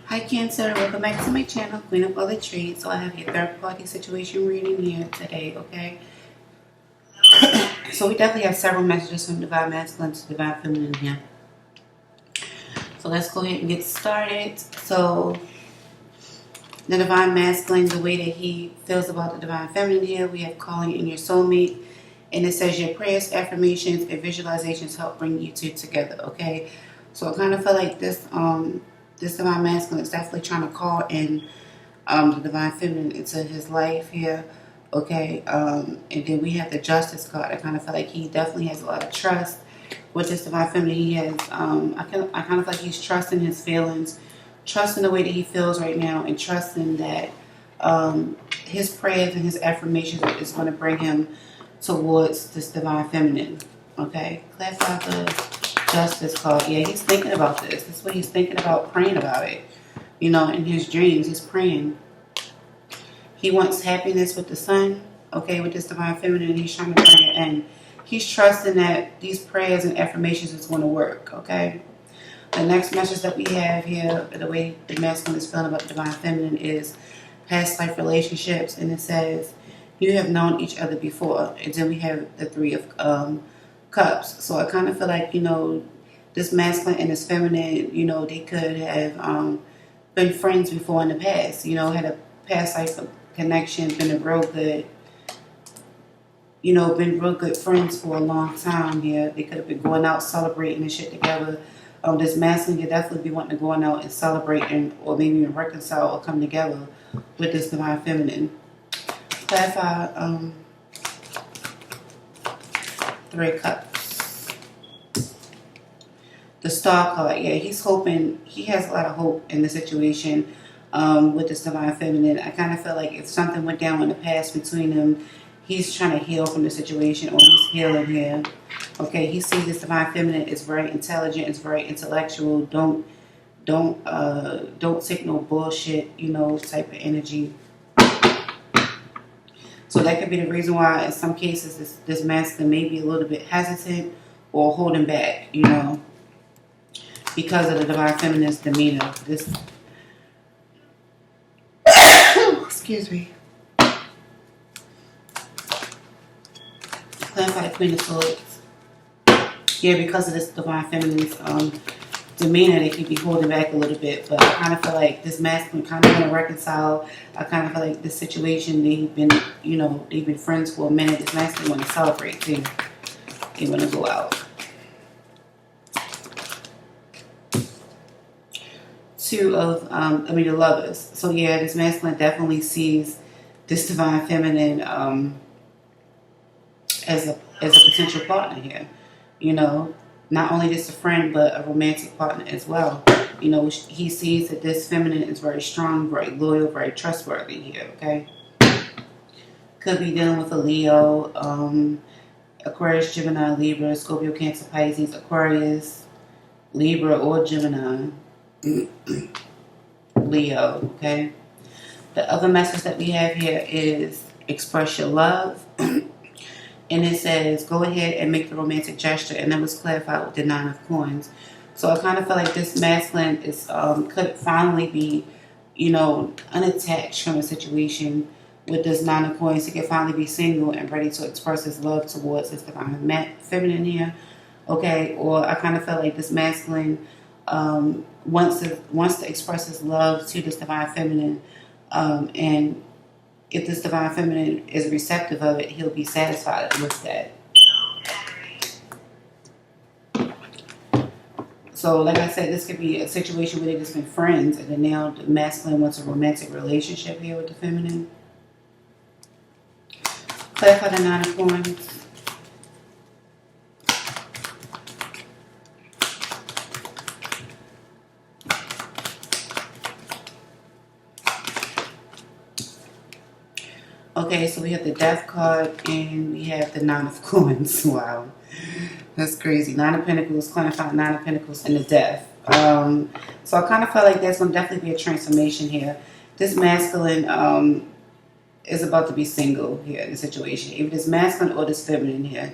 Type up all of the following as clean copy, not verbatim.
Hi Cancer, welcome back to my channel, Queen of All the Trees. So I have your third party situation reading here today, okay? So we definitely have several messages from Divine Masculine to Divine Feminine here. So let's go ahead and get started. So the Divine Masculine, the way that he feels about the Divine Feminine here, we have calling in your soulmate. And it says your prayers, affirmations, and visualizations help bring you two together, okay? So I kind of feel like this Divine Masculine is definitely trying to call in the Divine Feminine into his life here, okay? And then we have the Justice card. I kind of feel like he definitely has a lot of trust with this Divine Feminine. He has, I kind of feel like he's trusting his feelings, trusting the way that he feels right now, and trusting that his prayers and his affirmations is going to bring him towards this Divine Feminine, okay? Clarify the Justice card. Yeah, he's thinking about this. This is what he's thinking about, praying about it. You know, in his dreams, he's praying. He wants happiness with the Sun, okay, with this Divine Feminine, and he's trying to bring it in. He's trusting that these prayers and affirmations is going to work, okay? The next message that we have here, the way the masculine is feeling about the Divine Feminine, is past life relationships, and it says, you have known each other before. And then we have the Three of Cups. So I kind of feel like, you know, this masculine and this feminine, you know, they could have been friends before in the past, you know, had a past life connection, been a real good, you know, been real good friends for a long time here. They could have been going out celebrating and shit together. This masculine could definitely be wanting to go out and celebrate or maybe even reconcile or come together with this Divine Feminine. Clarify Three of Cups. The Star card, yeah, he's hoping, he has a lot of hope in the situation with this Divine Feminine. I kind of feel like if something went down in the past between them, he's trying to heal from the situation, or he's healing here. Okay, he sees this Divine Feminine is very intelligent, is very intellectual. Don't take no bullshit, you know, type of energy. So that could be the reason why in some cases this masculine may be a little bit hesitant or holding back, you know, because of the Divine Feminine's demeanor. This, excuse me. Clarify the Queen of Swords. Yeah, because of this Divine Feminine's demeanor, they could be holding back a little bit. But I kind of feel like this masculine kind of want to reconcile. I kind of feel like this situation, they've been friends for a minute. This masculine want to celebrate too. They want to go out. Two of, the Lovers. So yeah, this masculine definitely sees this Divine Feminine as a potential partner here. You know, not only just a friend, but a romantic partner as well. You know, he sees that this feminine is very strong, very loyal, very trustworthy here, okay? Could be dealing with a Leo, Aquarius, Gemini, Libra, Scorpio, Cancer, Pisces, Aquarius, Libra, or Gemini, Leo, okay? The other message that we have here is express your love. And it says, go ahead and make the romantic gesture. And that was clarified with the Nine of Coins. So I kind of feel like this masculine is could finally be, you know, unattached from a situation with this Nine of Coins. He could finally be single and ready to express his love towards his Divine Feminine here. Okay, or I kind of feel like this masculine wants to express his love to this Divine Feminine, and if this Divine Feminine is receptive of it, he'll be satisfied with that. So, like I said, this could be a situation where they've just been friends, and then now the masculine wants a romantic relationship here with the feminine. Clarify the Nine of Coins. Okay, so we have the Death card and we have the Nine of Coins. Wow, that's crazy. Nine of Pentacles, clarify Nine of Pentacles, and the Death. So I kind of feel like there's going to definitely be a transformation here. This masculine is about to be single here in the situation. If this masculine or this feminine here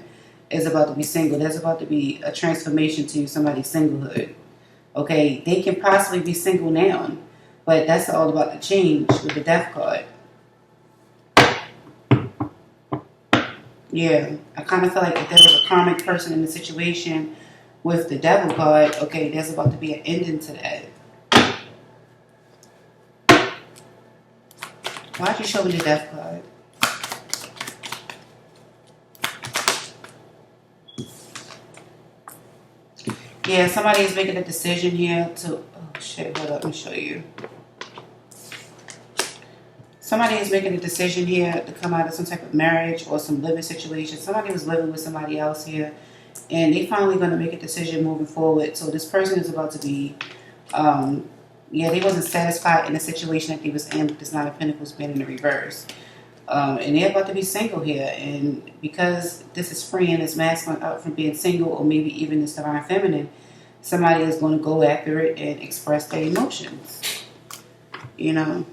is about to be single, there's about to be a transformation to somebody's singlehood. Okay, they can possibly be single now. But that's all about the change with the death card. Yeah, I kind of feel like if there was a karmic person in the situation with the devil card, okay, there's about to be an ending to that. Why'd you show me the death card? Yeah, somebody is making a decision here to... Oh, shit, hold up, let me show you. Somebody is making a decision here to come out of some type of marriage or some living situation. Somebody was living with somebody else here, and they finally going to make a decision moving forward. So this person is about to be... yeah, they wasn't satisfied in the situation that they was in with this Nine of Pentacles being in the reverse. And they're about to be single here. And because this is freeing this masculine up from being single, or maybe even this divine feminine, somebody is going to go after it and express their emotions. You know?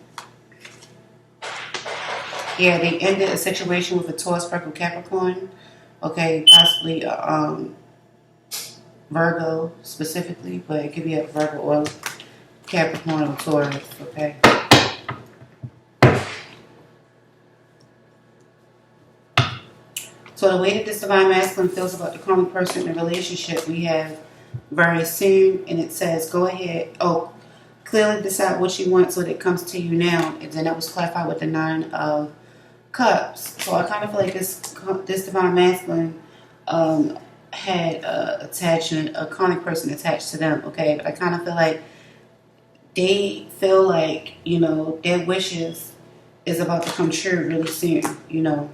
Yeah, they ended a situation with a Taurus, Virgo, Capricorn. Okay, possibly Virgo specifically, but it could be a Virgo or Capricorn or Taurus, okay? So the way that this divine masculine feels about the karmic person in a relationship, we have very soon, and it says, go ahead. Oh, clearly decide what you want so that it comes to you now. And then that was clarified with the Nine of Cups. So I kind of feel like this divine masculine had a karmic person attached to them, okay? But I kind of feel like they feel like, you know, their wishes is about to come true really soon, you know.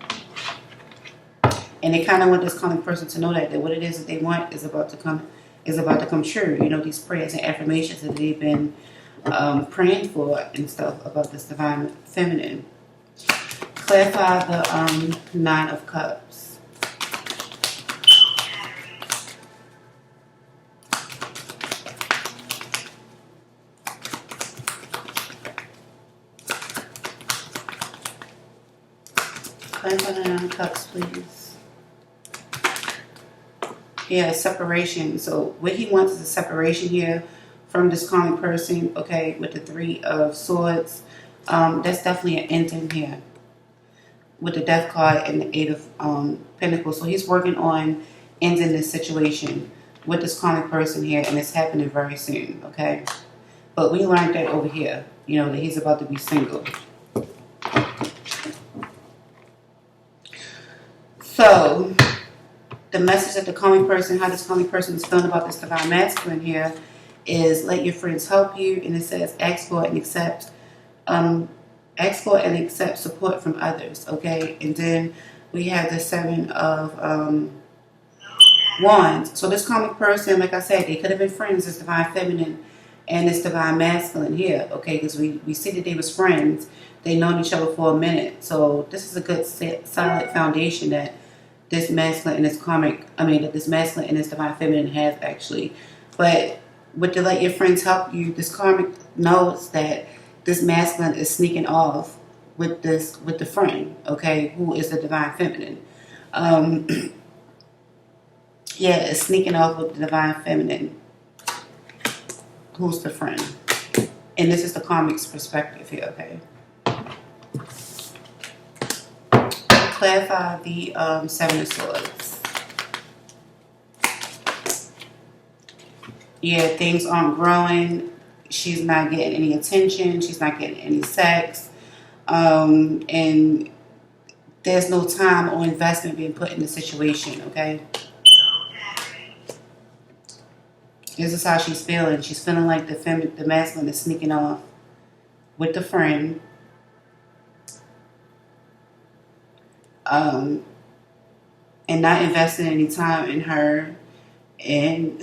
And they kind of want this karmic person to know that what it is that they want is about to come true. You know, these prayers and affirmations that they've been praying for and stuff about this divine feminine. Clarify the Nine of Cups. Clarify the Nine of Cups, please. Yeah, separation. So what he wants is a separation here from this karmic person, okay, with the Three of Swords. That's definitely an ending here with the Death card and the Eight of Pentacles. So he's working on ending this situation with this karmic person here, and it's happening very soon, okay? But we learned that over here, you know, that he's about to be single. So the message that the karmic person, how this karmic person is feeling about this divine masculine here is let your friends help you. And it says ask for and accept support from others, okay? And then we have the Seven of Wands. So this karmic person, like I said, they could have been friends, this divine feminine and this divine masculine here, okay? Because we see that they was friends. They known each other for a minute. So this is a good solid foundation that this masculine and this that this masculine and this divine feminine have actually. But with the let your friends help you, this karmic knows that this masculine is sneaking off with the friend, okay, who is the divine feminine. Yeah, it's sneaking off with the divine feminine, who's the friend. And this is the karmic's perspective here, okay. Clarify the Seven of Swords. Yeah, things aren't growing. She's not getting any attention. She's not getting any sex. And there's no time or investment being put in the situation, okay? This is how she's feeling. She's feeling like the masculine is sneaking off with the friend. And not investing any time in her, and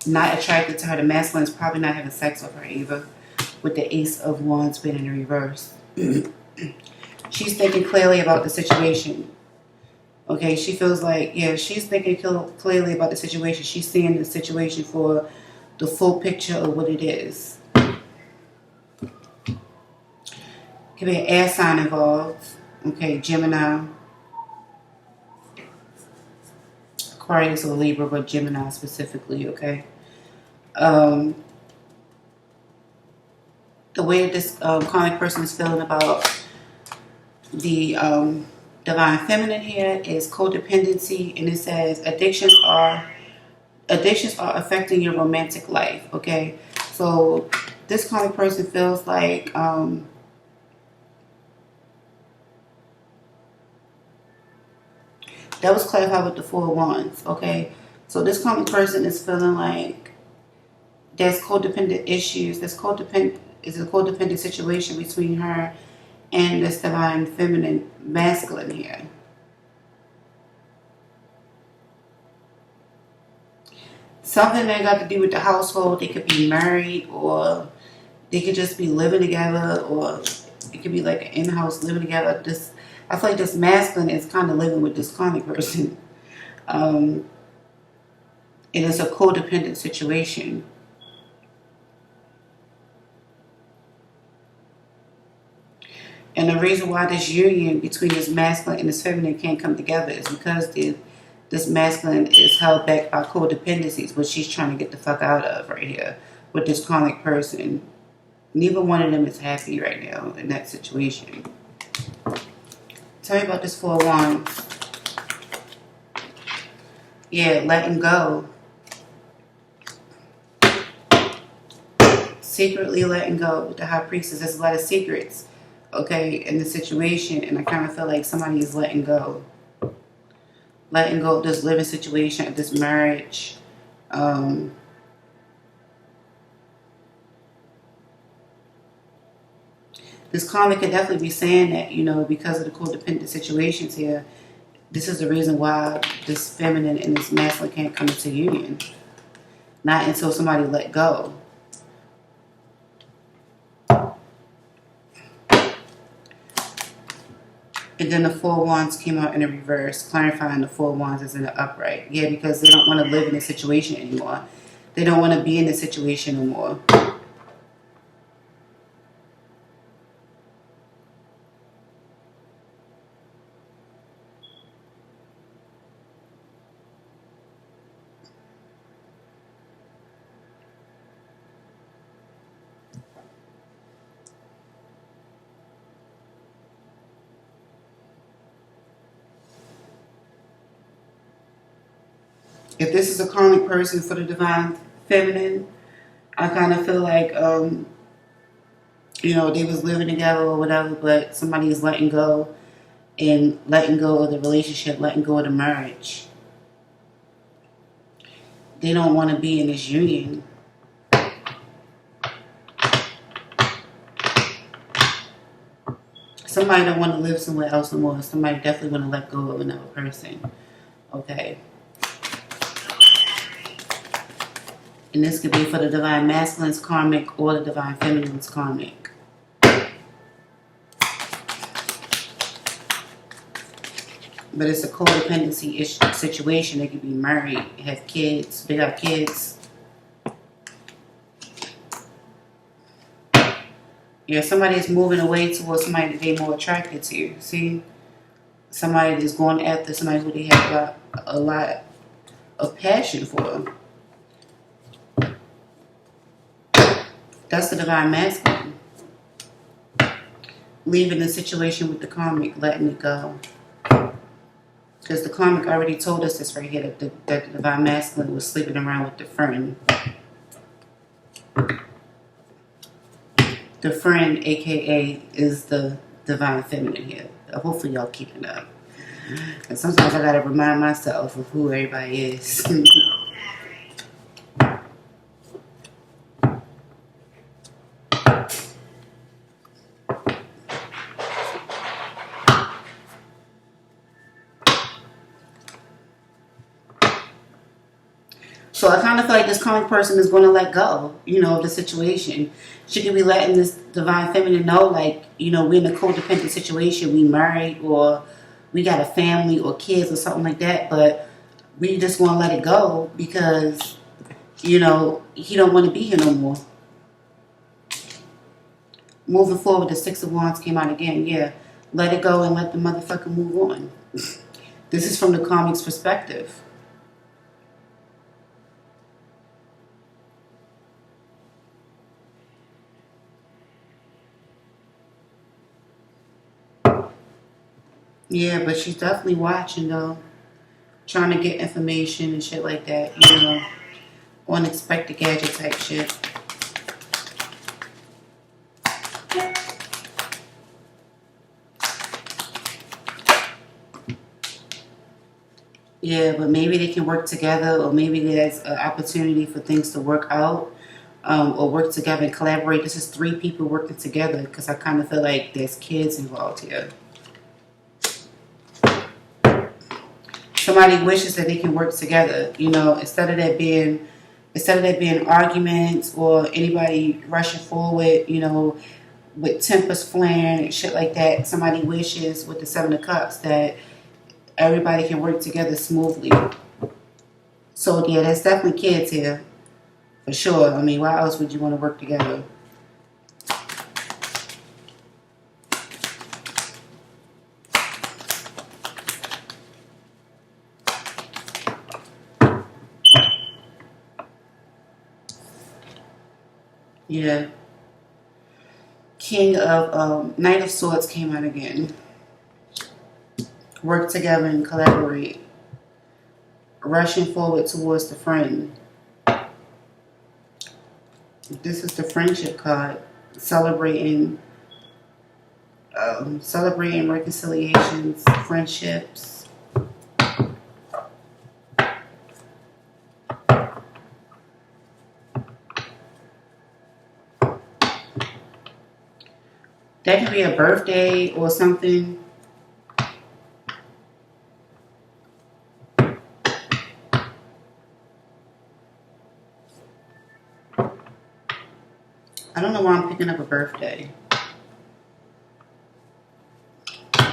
not attracted to her. The masculine is probably not having sex with her either, with the Ace of Wands being in the reverse. She's thinking clearly about the situation. Okay, she feels like, yeah, she's thinking clearly about the situation. She's seeing the situation for the full picture of what it is. Could be an air sign involved. Okay, Gemini, Aquarius, or Libra, but Gemini specifically, okay? the way that this karmic person is feeling about the divine feminine here is codependency, and it says addictions are affecting your romantic life. Okay, so this karmic person feels like that was clarified with the Four of Wands. Okay, so this karmic person is feeling like there's codependent issues. There's codependent is a codependent situation between her and this divine feminine masculine here. Something that got to do with the household. They could be married, or they could just be living together, or it could be like an in-house living together. I feel like this masculine is kind of living with this karmic person. And it's a codependent situation. And the reason why this union between this masculine and this feminine can't come together is because this masculine is held back by codependencies, which she's trying to get the fuck out of right here with this karmic person. Neither one of them is happy right now in that situation. Tell me about this Four of Wands. Yeah, letting go. Secretly letting go with the High Priestess. There's a lot of secrets, okay, in the situation, and I kind of feel like somebody is letting go. Letting go of this living situation, of this marriage. This karmic could definitely be saying that, you know, because of the codependent situations here, this is the reason why this feminine and this masculine can't come into union. Not until somebody let go. And then the Four of Wands came out in the reverse, clarifying the Four of Wands is in the upright. Yeah, because they don't want to live in this situation anymore. They don't want to be in this situation anymore. If this is a karmic person for the divine feminine, I kind of feel like, you know, they was living together or whatever, but somebody is letting go, and letting go of the relationship, letting go of the marriage. They don't want to be in this union. Somebody don't want to live somewhere else no more. Somebody definitely want to let go of another person. Okay. And this could be for the divine masculine's karmic or the divine feminine's karmic. But it's a codependency situation. They could be married, have kids, they got kids. Yeah, somebody is moving away towards somebody that they're more attracted to. See? Somebody that's going after somebody who they have a lot of passion for. That's the divine masculine. Leaving the situation with the karmic, letting it go. Because the karmic already told us this right here, that the divine masculine was sleeping around with the friend. The friend, aka, is the divine feminine here. Hopefully y'all keeping up. And sometimes I gotta remind myself of who everybody is. So I kind of feel like this karmic person is going to let go, you know, of the situation. She could be letting this divine feminine know, like, you know, we're in a codependent situation. We married, or we got a family or kids or something like that. But we just want to let it go because, you know, he don't want to be here no more. Moving forward, the Six of Wands came out again. Yeah, let it go and let the motherfucker move on. This is from the karmic's perspective. Yeah, but she's definitely watching though, trying to get information and shit like that. Unexpected gadget type shit. Yeah, but maybe they can work together, or maybe there's an opportunity for things to work out, or work together and collaborate. This is three people working together because I kind of feel like there's kids involved here. Somebody wishes that they can work together. Instead of that being arguments or anybody rushing forward. With tempers flaring and shit like that. Somebody wishes with the Seven of Cups that everybody can work together smoothly. So yeah, there's definitely kids here. For sure. I mean, why else would you want to work together? Yeah. Knight of Swords came out again. Work together and collaborate. Rushing forward towards the friend. This is the friendship card. Celebrating reconciliations, friendships. That could be a birthday or something. I don't know why I'm picking up a birthday.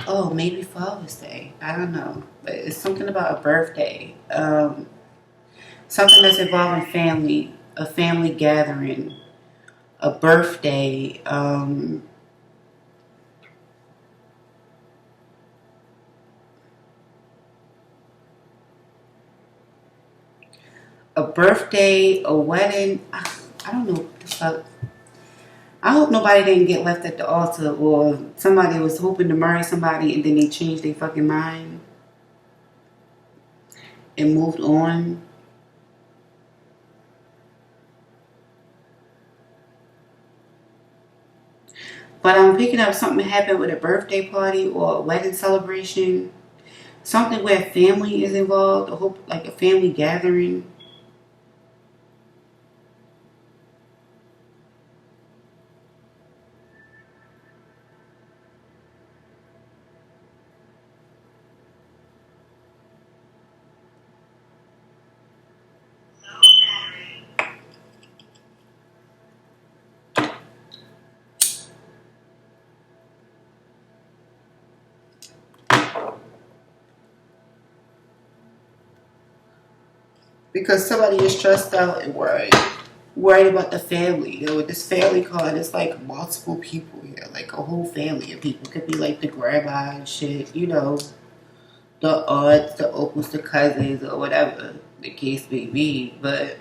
Oh, maybe Father's Day. I don't know. But it's something about a birthday. Something that's involving family, a family gathering, a birthday. A birthday, a wedding. I don't know what the fuck. I hope nobody didn't get left at the altar, or somebody was hoping to marry somebody and then they changed their fucking mind and moved on. But I'm picking up something happened with a birthday party or a wedding celebration. Something where family is involved. I hope like a family gathering. Because somebody is stressed out and worried. Worried about the family. With this family card, it's like multiple people here. Like a whole family of people. It could be like the grandma and shit. The aunts, the uncles, the cousins, or whatever the case may be. But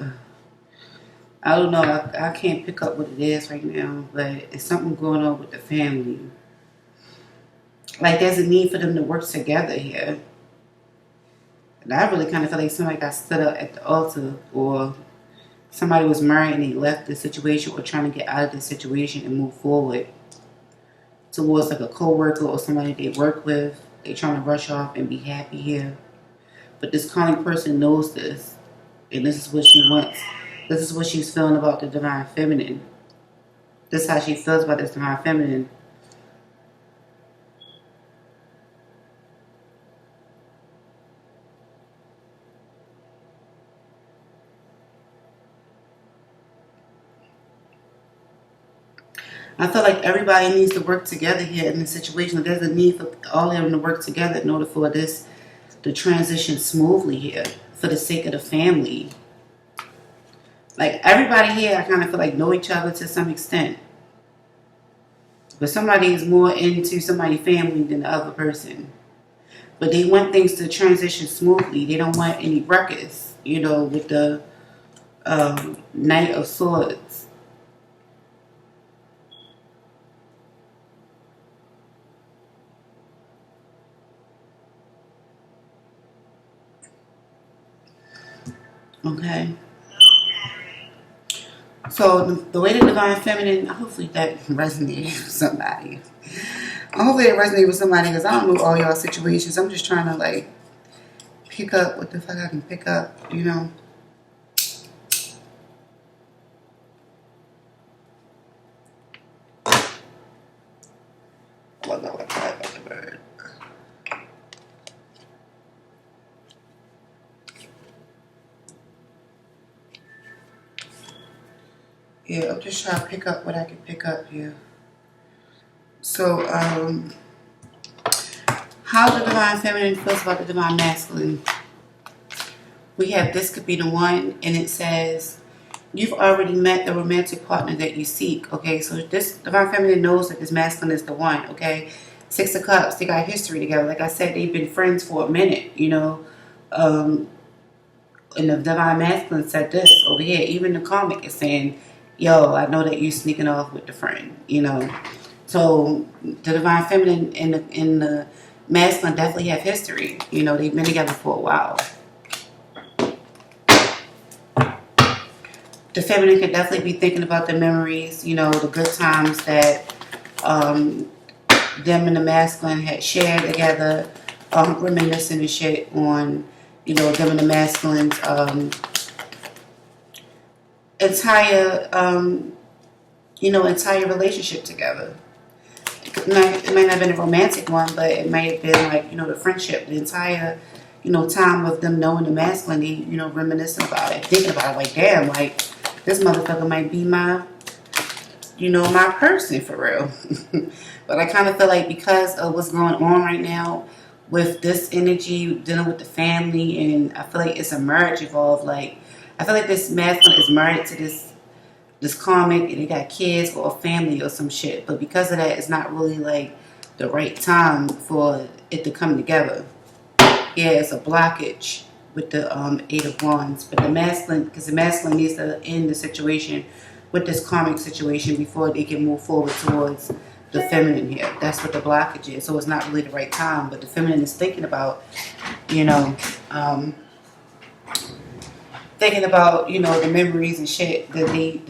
I don't know. I can't pick up what it is right now. But it's something going on with the family. Like there's a need for them to work together here. And I really kind of feel like somebody got stood up at the altar, or somebody was married and they left the situation, or trying to get out of the situation and move forward towards like a co-worker or somebody they work with. They trying to rush off and be happy here. But this calling person knows this, and this is what she wants. This is what she's feeling about the divine feminine. This is how she feels about this divine feminine. I feel like everybody needs to work together here in this situation. There's a need for all of them to work together in order for this to transition smoothly here, for the sake of the family. Like everybody here, I kind of feel like know each other to some extent. But somebody is more into somebody's family than the other person. But they want things to transition smoothly. They don't want any ruckus, with the Knight of Swords. Okay. So the way the divine feminine, hopefully that resonated with somebody. Hopefully it resonated with somebody because I don't know all y'all situations. I'm just trying to like pick up what the fuck I can pick up, you know. Well, no, the bird. Yeah, I'm just trying to pick up what I can pick up here. So, how the divine feminine feels about the divine masculine. We have this could be the one, and it says you've already met the romantic partner that you seek. Okay, so this divine feminine knows that this masculine is the one. Okay, Six of Cups, they got history together. Like I said, they've been friends for a minute. You know, and the divine masculine said this over here. Even the comic is saying, "Yo, I know that you're sneaking off with the friend." You know, so the divine feminine and the masculine definitely have history. You know, they've been together for a while. The feminine can definitely be thinking about the memories, you know, the good times that them and the masculine had shared together, reminiscing and shit on, you know, them and the masculine's entire, entire relationship together. It might not have been a romantic one, but it might have been like, you know, the friendship, the entire, you know, time of them knowing the masculine, you know, reminiscing about it, thinking about it, like, damn, like, this motherfucker might be my, you know, my person for real. But I kind of feel like because of what's going on right now with this energy, dealing with the family, and I feel like it's a marriage involved. Like, I feel like this masculine is married to this karmic, and they got kids or a family or some shit. But because of that, it's not really like the right time for it to come together. Yeah, it's a blockage with the Eight of Wands. But the masculine, because the masculine needs to end the situation with this karmic situation before they can move forward towards the feminine here. That's what the blockage is. So it's not really the right time. But the feminine is thinking about, you know, the memories and shit that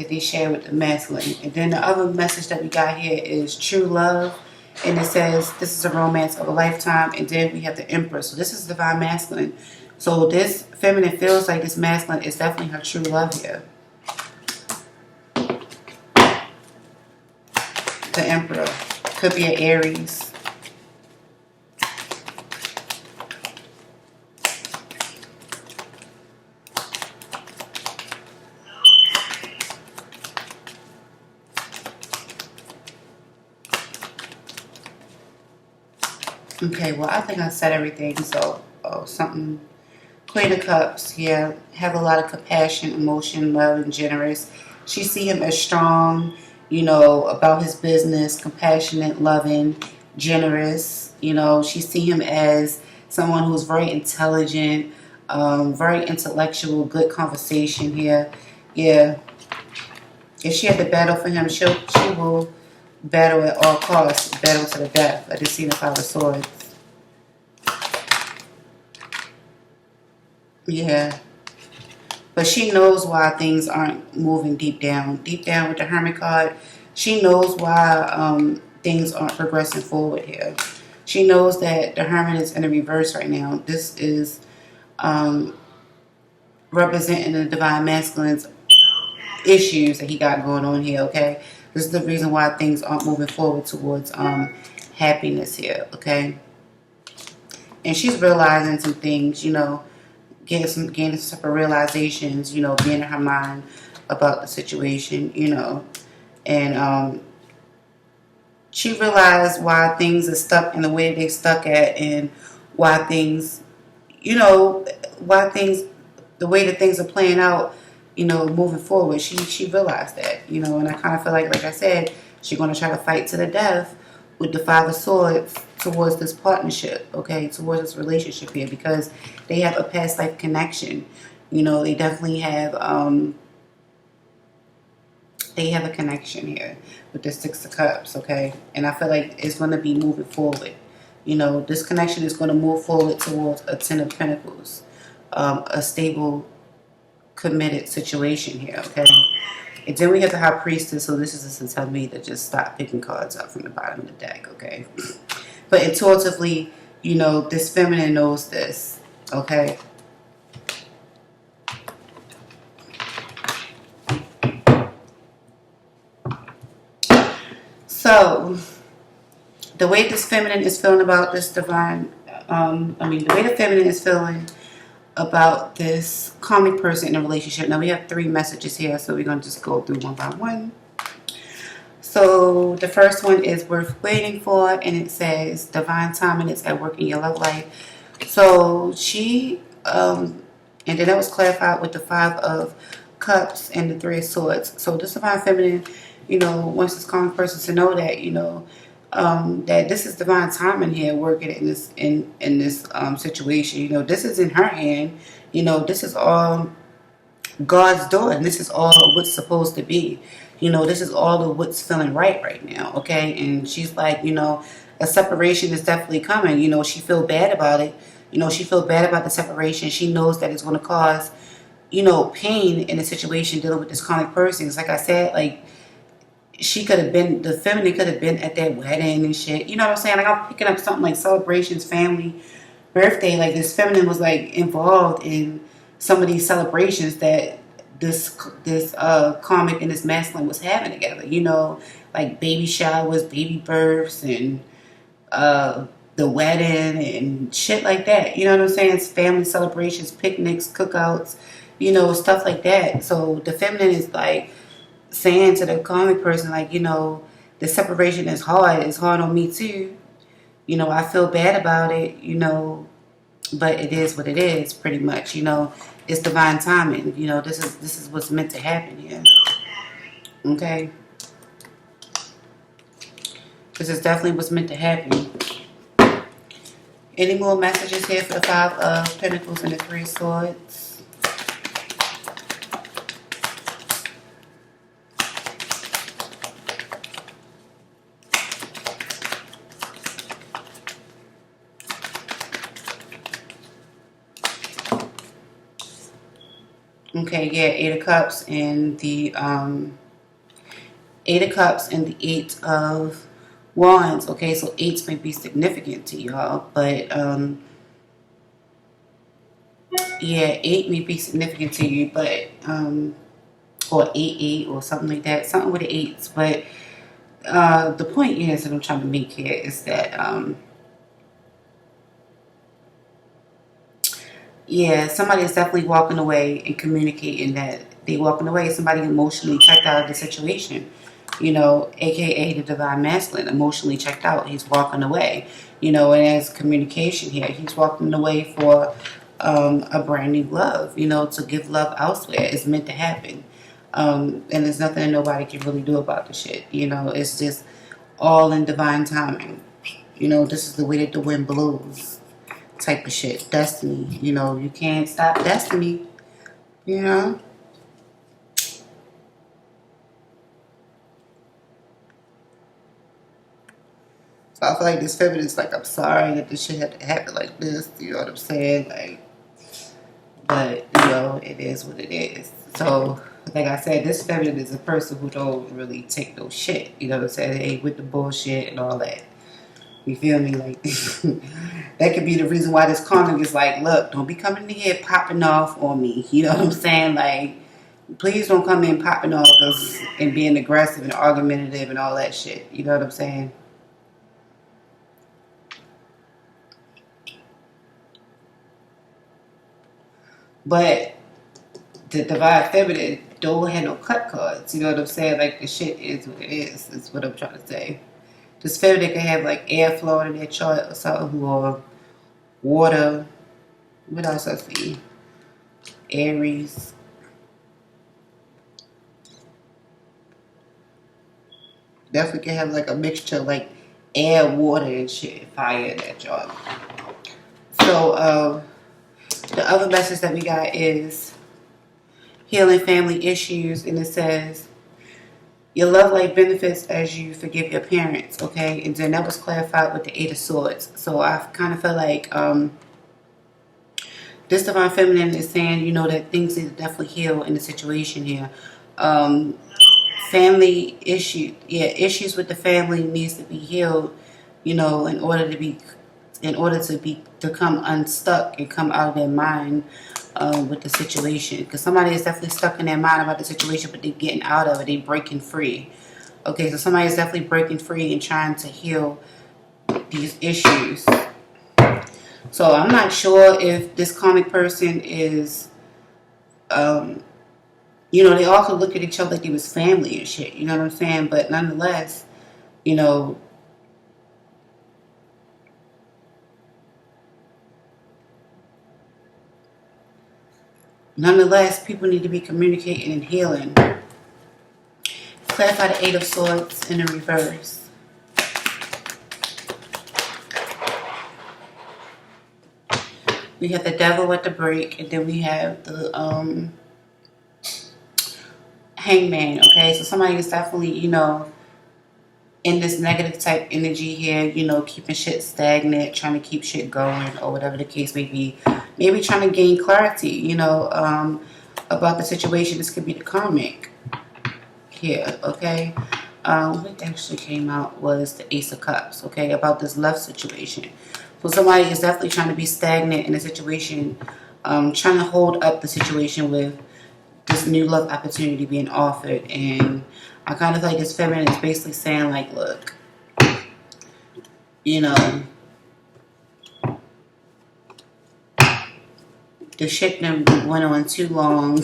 they share with the masculine. And then the other message that we got here is true love. And it says this is a romance of a lifetime. And then we have the Empress. So this is divine masculine. So this feminine feels like this masculine is definitely her true love here. The Emperor. Could be an Aries. Okay, well, I think I said everything. So, something. Queen of Cups, yeah. Have a lot of compassion, emotion, love, and generous. She see him as strong, you know, about his business, compassionate, loving, generous. You know, she see him as someone who's very intelligent, very intellectual, good conversation here. Yeah. If she had to battle for him, she will battle at all costs, battle to the death. I just seen the Five of Swords. Yeah. But she knows why things aren't moving deep down. Deep down with the Hermit card, she knows why things aren't progressing forward here. She knows that the Hermit is in a reverse right now. This is representing the divine masculine's issues that he got going on here, okay? This is the reason why things aren't moving forward towards happiness here, okay? And she's realizing some things, you know, gaining some separate realizations, you know, being in her mind about the situation, you know. And she realized why things are stuck in the way they're stuck at, and why things, you know, the way that things are playing out, you know, moving forward. She realized that, you know, and I kind of feel like I said, she's going to try to fight to the death with the Five of Swords towards this partnership, okay, towards this relationship here, because they have a past life connection. You know, they definitely have a connection here with the Six of Cups, okay? And I feel like it's going to be moving forward. You know, this connection is going to move forward towards a Ten of Pentacles, a stable committed situation here, okay? And then we have the High Priestess, so this is to tell me to just stop picking cards up from the bottom of the deck, okay? But intuitively, you know, this feminine knows this, okay? So, the way this feminine is feeling about this divine, the way the feminine is feeling about this karmic person in a relationship. Now, we have 3 messages here, so we're going to just go through one by one. So, the first one is worth waiting for, and it says divine timing is at work in your love life. So, she, and then that was clarified with the 5 of Cups and the 3 of Swords. So, this divine feminine, you know, wants this karmic person to know that, you know, that this is divine timing here working in this situation. You know, this is in her hand. You know, this is all God's doing. This is all what's supposed to be. You know, this is all of what's feeling right now, okay? And she's like, you know, a separation is definitely coming. You know, she feel bad about it. You know, she feel bad about the separation. She knows that it's going to cause, you know, pain in a situation dealing with this karmic person. It's like I said, like, she could have been, the feminine could have been at that wedding and shit. You know what I'm saying? Like, I'm picking up something like celebrations, family, birthday. Like, this feminine was, like, involved in some of these celebrations that this karmic and this masculine was having together. You know, like baby showers, baby births, and the wedding and shit like that. You know what I'm saying? It's family celebrations, picnics, cookouts, you know, stuff like that. So the feminine is, like, saying to the karmic person, like, you know, the separation is hard. It's hard on me too. You know, I feel bad about it, you know, but it is what it is, pretty much. You know, it's divine timing. You know, this is what's meant to happen here. Okay? This is definitely what's meant to happen. Any more messages here for the 5 of Pentacles and the 3 of Swords? Okay, yeah, 8 of Cups and the 8 of Cups and the 8 of Wands. Okay, so 8s may be significant to y'all, but yeah, 8 may be significant to you, but or 8 or something like that, something with the 8s. But the point is that I'm trying to make here is that yeah, somebody is definitely walking away and communicating that they walking away. Somebody emotionally checked out of the situation, you know, aka the divine masculine, emotionally checked out. He's walking away, you know, and as communication here, he's walking away for a brand new love, you know, to give love elsewhere. It's meant to happen. And there's nothing that nobody can really do about the shit, you know. It's just all in divine timing. You know, this is the way that the wind blows type of shit. Destiny, you know, you can't stop destiny, you know. So I feel like this feminine is like, I'm sorry that this shit had to happen like this, you know what I'm saying? Like, but, you know, it is what it is. So, like I said, this feminine is a person who don't really take no shit, you know what I'm saying? They ain't with the bullshit and all that. You feel me? Like, that could be the reason why this karmic is like, look, don't be coming in here popping off on me. You know what I'm saying? Like, please don't come in popping off and being aggressive and argumentative and all that shit. You know what I'm saying? But the divine feminine don't have no cut cards. You know what I'm saying? Like, the shit is what it is. That's what I'm trying to say. This feminine can have like air flowing in their chart or something, or water. What else I see? Aries. Definitely can have like a mixture of like air, water, and shit, fire in that chart. So the other message that we got is healing family issues, and it says your love life benefits as you forgive your parents, okay? And then that was clarified with the 8 of Swords. So I kind of feel like this divine feminine is saying, you know, that things need to definitely heal in the situation here. Family issue, yeah, issues with the family needs to be healed, you know, in order to come unstuck and come out of their mind with the situation. Because somebody is definitely stuck in their mind about the situation, but they're getting out of it. They're breaking free. Okay, so somebody is definitely breaking free and trying to heal these issues. So I'm not sure if this karmic person is, you know, they all could look at each other like they was family and shit. You know what I'm saying? But nonetheless, you know, people need to be communicating and healing. Clarify the Eight of Swords in the reverse. We have the Devil at the break, and then we have the Hangman. Okay, so somebody is definitely, you know, in this negative type energy here, you know, keeping shit stagnant, trying to keep shit going, or whatever the case may be. Maybe trying to gain clarity, you know, about the situation. This could be the karmic here, okay? What actually came out was the Ace of Cups, okay, about this love situation. So somebody is definitely trying to be stagnant in a situation, trying to hold up the situation with this new love opportunity being offered. And I kind of feel like this feminine is basically saying, like, look, you know, the shit done went on too long.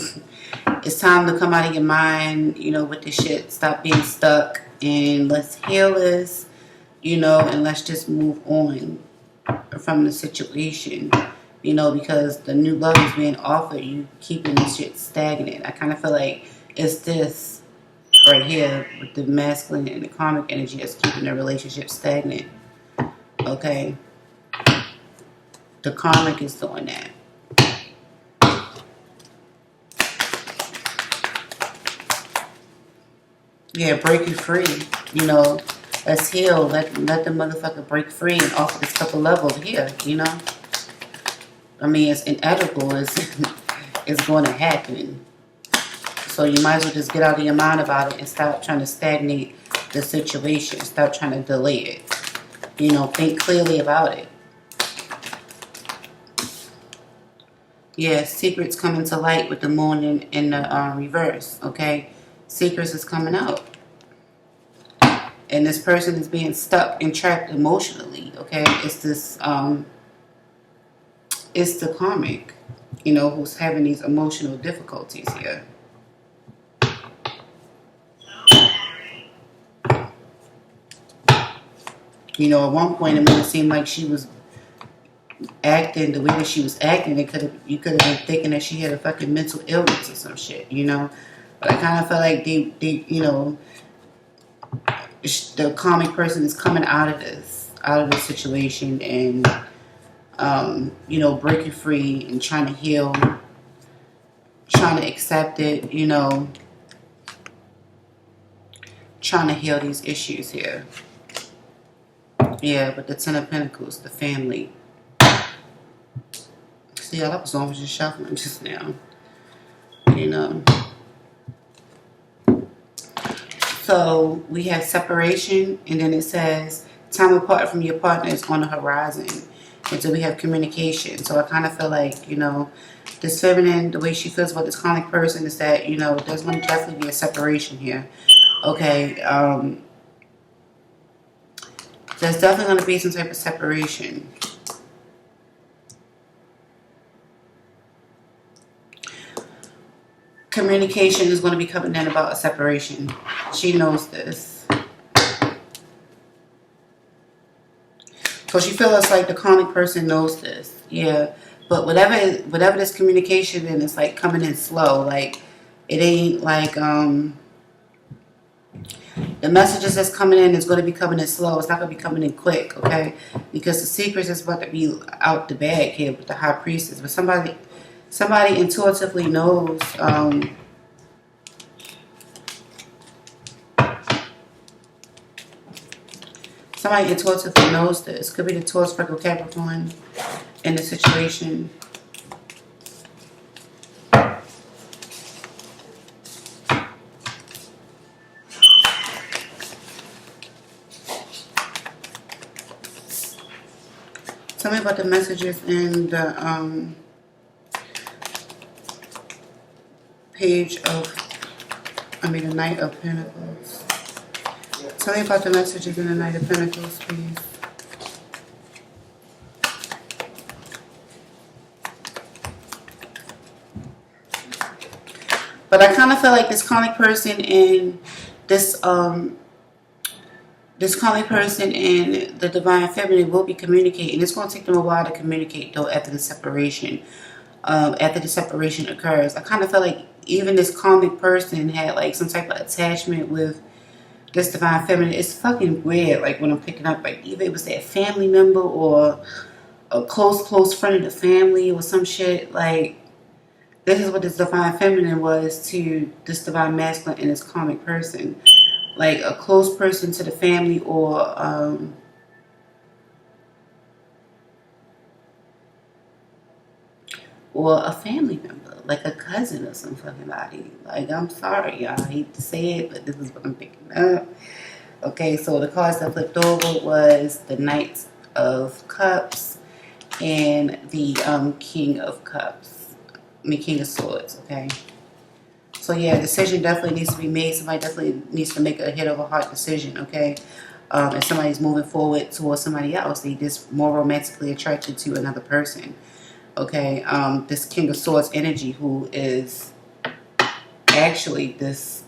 It's time to come out of your mind, you know, with the shit. Stop being stuck, and let's heal this, you know, and let's just move on from the situation, you know, because the new love is being offered. You keeping this shit stagnant. I kind of feel like it's this right here with the masculine and the karmic energy that's keeping the relationship stagnant. Okay, the karmic is doing that. Yeah, break you free. You know, let's heal. Let the motherfucker break free and offer this couple level here, you know? I mean, it's inevitable. It's going to happen. So you might as well just get out of your mind about it and stop trying to stagnate the situation. Stop trying to delay it. You know, think clearly about it. Yeah, secrets coming to light with the moon in the reverse, okay? Secrets is coming out. And this person is being stuck and trapped emotionally, okay? It's this, it's the karmic, you know, who's having these emotional difficulties here. You know, at one point it made it seem like she was acting the way that she was acting. You could have been thinking that she had a fucking mental illness or some shit, you know? But I kind of feel like they, you know, the karmic person is coming out of this situation and, you know, breaking free and trying to heal, trying to accept it, you know, trying to heal these issues here. Yeah, but the Ten of Pentacles, the family. See, all I was on was just shuffling just now, you know. So we have separation, and then it says time apart from your partner is on the horizon. And so we have communication. So I kind of feel like, you know, this feminine, the way she feels about this karmic person is that, you know, there's going to definitely be a separation here. Okay. There's definitely going to be some type of separation. Communication is going to be coming in about a separation. She knows this. So she feels like the karmic person knows this. Yeah. But whatever this communication is like coming in slow. Like, it ain't like, the messages that's coming in is going to be coming in slow. It's not going to be coming in quick, okay? Because the secrets is about to be out the bag here with the High Priestess. But somebody intuitively knows, somebody intuitively knows this. Could be the Taurus, Virgo, Capricorn in the situation. Tell me about the messages in the the Knight of Pentacles. Tell me about the messages in the Knight of Pentacles, please. But I kind of feel like this karmic person in this karmic person in the Divine Feminine will be communicating. It's going to take them a while to communicate, though, after the separation. After the separation occurs, I kind of feel like even this karmic person had like some type of attachment with this Divine Feminine. It's fucking weird. Like when I'm picking up, like either it was their family member or a close friend of the family or some shit. Like this is what this Divine Feminine was to this Divine Masculine and this karmic person. Like a close person to the family or a family member, like a cousin or some fucking body. Like, I'm sorry, y'all. I hate to say it, but this is what I'm picking up. Okay, so the cards that flipped over was the Knight of Cups and the King of Cups. King of Swords, okay? So, yeah, a decision definitely needs to be made. Somebody definitely needs to make a head over heart decision, okay? If somebody's moving forward towards somebody else, they just more romantically attracted to another person. Okay, this King of Swords energy, who is actually this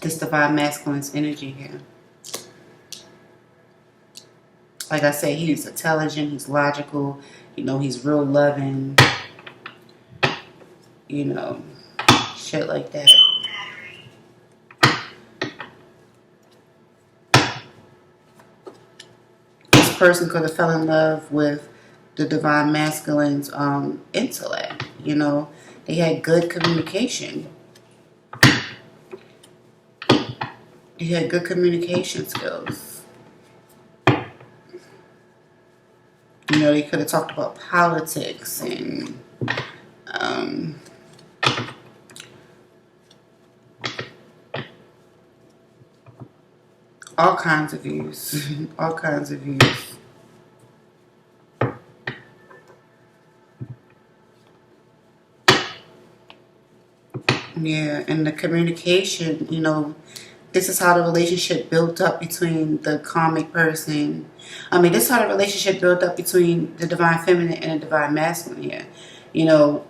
this Divine Masculine's energy here. Like I said, he's intelligent, he's logical, you know, he's real loving, you know, shit like that. Person could have fell in love with the Divine Masculine's intellect. You know, they had good communication. They had good communication skills. You know, they could have talked about politics and all kinds of views. All kinds of views. Yeah, and the communication, you know, this is how the relationship built up between the karmic person. This is how the relationship built up between the Divine Feminine and the Divine Masculine here. You know,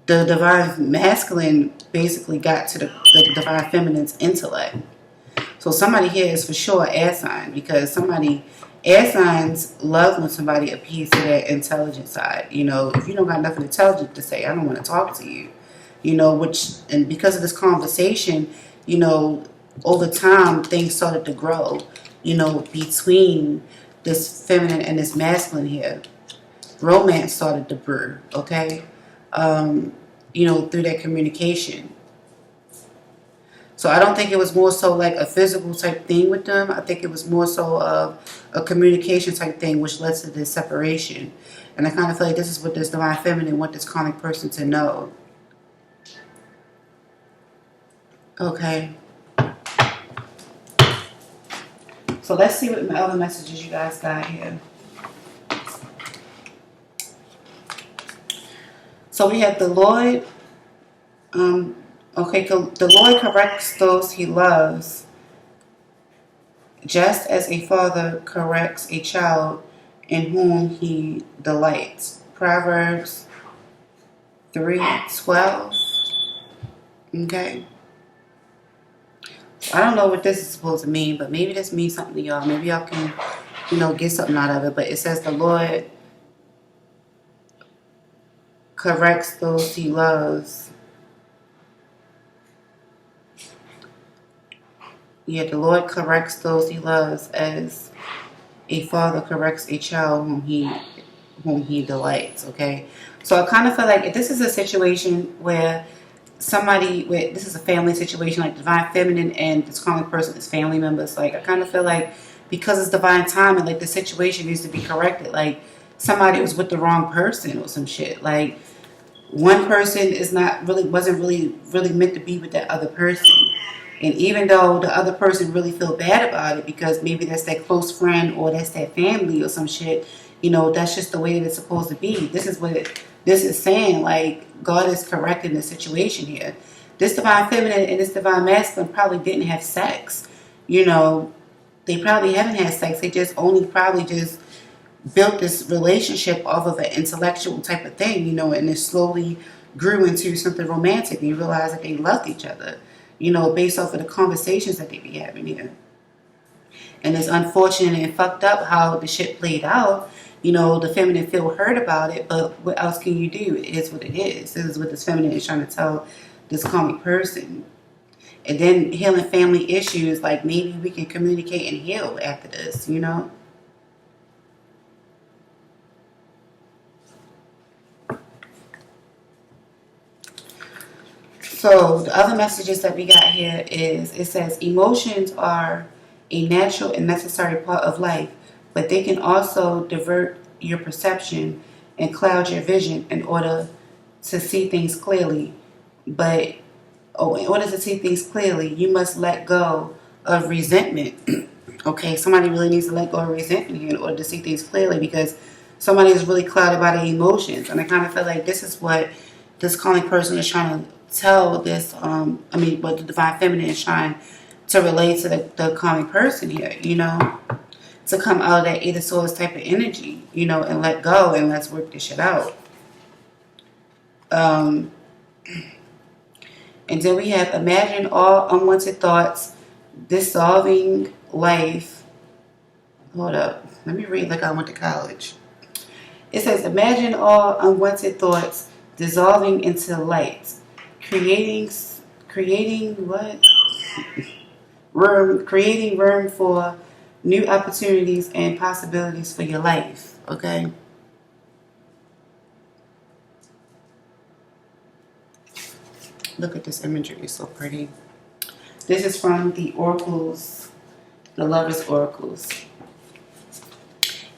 the Divine Masculine basically got to the Divine Feminine's intellect. So somebody here is for sure an air sign, because air signs love when somebody appeals to their intelligent side. You know, if you don't got nothing intelligent to say, I don't want to talk to you. You know, and because of this conversation, you know, over time, things started to grow, you know, between this feminine and this masculine here. Romance started to brew, okay? You know, through that communication. So I don't think it was more so like a physical type thing with them. I think it was more so of a communication type thing, which led to this separation. And I kind of feel like this is what this Divine Feminine want this karmic person to know. Okay. So let's see what my other messages you guys got here. So we have the Lord. The Lord corrects those he loves, just as a father corrects a child in whom he delights. Proverbs 3:12. Okay. I don't know what this is supposed to mean, but maybe this means something to y'all. Maybe y'all can, you know, get something out of it. But it says the Lord corrects those he loves. Yeah, the Lord corrects those he loves as a father corrects a child whom he delights. Okay, so I kind of feel like if this is a situation where this is a family situation, like Divine Feminine and this karmic person is family members. Like, I kind of feel like because it's divine timing, like the situation needs to be corrected. Like somebody was with the wrong person or some shit. Like one person wasn't really meant to be with that other person. And even though the other person really feel bad about it because maybe that's their close friend or that's their family or some shit, you know, that's just the way that it's supposed to be. This is saying, like, God is correcting the situation here. This divine feminine and this divine masculine probably didn't have sex. You know, they probably haven't had sex. They just only probably just built this relationship off of an intellectual type of thing, you know, and it slowly grew into something romantic. And you realize that they loved each other, you know, based off of the conversations that they be having here. And it's unfortunate and fucked up how the shit played out. You know, the feminine feel hurt about it, but what else can you do? It is what it is. This is what this feminine is trying to tell this karmic person. And then healing family issues, like maybe we can communicate and heal after this, you know? So the other messages that we got here is, it says emotions are a natural and necessary part of life, but they can also divert your perception and cloud your vision in order to see things clearly. But in order to see things clearly, you must let go of resentment. Okay, somebody really needs to let go of resentment here in order to see things clearly, because somebody is really clouded by their emotions. And I kind of feel like this is what this calling person is trying to tell this, what the divine feminine is trying to relate to the calling person here, you know, to come out of that Eight of Swords type of energy, you know, and let go and let's work this shit out. And then we have imagine all unwanted thoughts dissolving life. Hold up. Let me read like I went to college. It says imagine all unwanted thoughts dissolving into light. Creating what? Creating room for new opportunities and possibilities for your life. Okay. Look at this imagery, it's so pretty. This is from the oracles, the Lovers Oracles.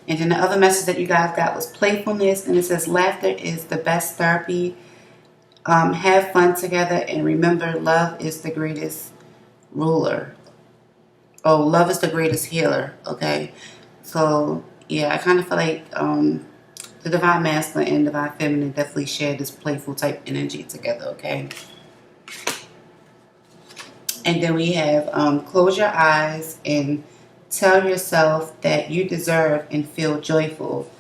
And then the other message that you guys got was playfulness, and it says laughter is the best therapy. Have fun together, and remember, love is the greatest ruler. Oh, love is the greatest healer. Okay, so yeah, I kind of feel like the divine masculine and divine feminine definitely share this playful type energy together. Okay. And then we have close your eyes and tell yourself that you deserve and feel joyful.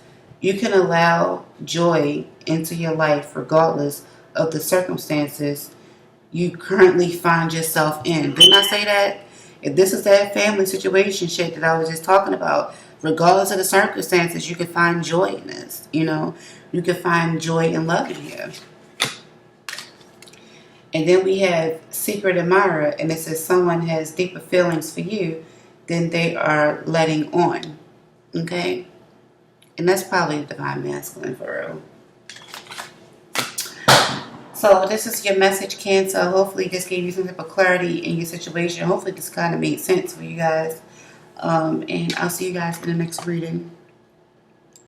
You can allow joy into your life regardless of the circumstances you currently find yourself in. Didn't I say that? If this is that family situation shit that I was just talking about, regardless of the circumstances, you can find joy in this. You know, you can find joy and love in here. And then we have Secret Admirer, and it says someone has deeper feelings for you than they are letting on. Okay? And that's probably the divine masculine for real. So this is your message, Cancer. Hopefully this gave you some type of clarity in your situation. Hopefully this kind of made sense for you guys. And I'll see you guys in the next reading.